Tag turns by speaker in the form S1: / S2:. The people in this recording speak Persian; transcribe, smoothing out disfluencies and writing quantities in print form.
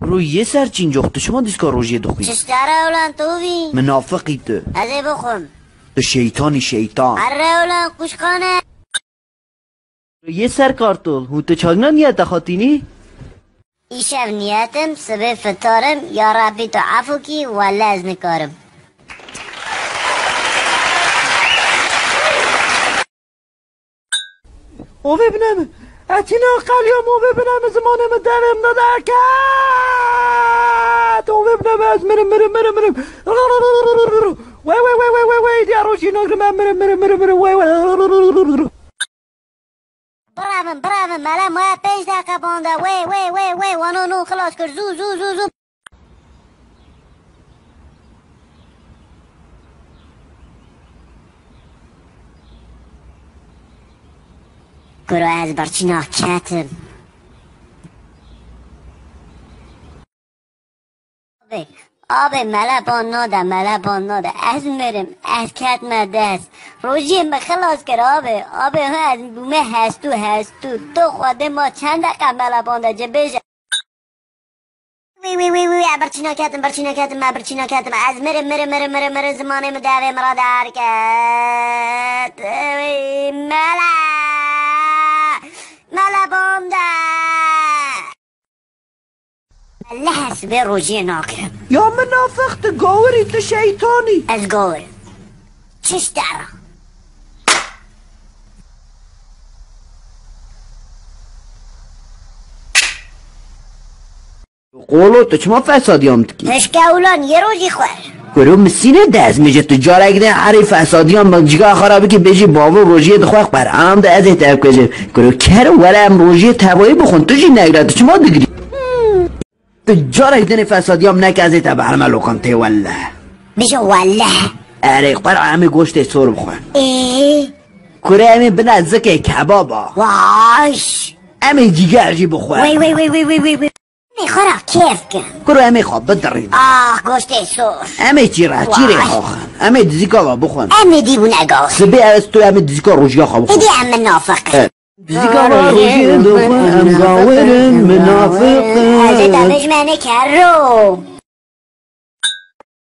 S1: روی یه سر چینجاخته شما دیسکا روژه دخوی
S2: چشتره اولان توی
S1: منافقی تو
S2: ازی بخون
S1: تو شیطانی شیطان
S2: اره اولان کشخانه
S1: یه سر کارتول هوت چاگنا نیت خاطینی
S2: ایشب نیتم سبه فتارم یا ربی تو عفو کی ولی از نکارم
S1: او ببینم اتینا قلیام او ببینم زمانم درم ندرکت او ببینم از مرم وای دیاروشی نگرم مرم وای
S2: برام ملا ما 5 دقیقه بانده وی وانو خلاص کر زو کرو از برچینا کتم آبه ملا بان ناده از مرم از کتم دست روژیم به خلاص کر آبه ها از بومه هستو تو خواده ما چند دقیقه ملا بانده جه بیشه وی برچینا کتم از مرم زمانه مدوه مرا در کت ملا بانده الله حسبه روژه ناکرم
S1: یا منافق تو گاوری تو شیطانی
S2: از گاورم چش دارم
S1: قولو تو چما فسادیام تکی
S2: تشکه اولان یه روژی خور
S1: کرو مسینه دست میجه تو جارگده حری فسادیام با جگاه خرابی که بجی بابا روژه دخواه بر عام ده از احتاب کجه کرو کرو ولم روژه تبایی بخون تو جی نگره تو چما دگری تو جارگده فسادیام نکازه تبا هرما لوکم تی والله
S2: بشو والله
S1: اره قرار همه گوشت سور بخون
S2: کره
S1: همه بنزکه کبابا
S2: واش
S1: همه جیگر جی بخون
S2: وی خورا کیف کن
S1: کرو همه خواب بدرین
S2: گوشت سور
S1: همه چیره خواه همه دیزیکا بخون
S2: همه دیوونه گوش
S1: سبه از تو همه دیزیکا روژیا خواه بخون
S2: ایدی همه نافقه
S1: دیزیکا روژیا دخون هم گاورم منافقه
S2: از دمش منه کرو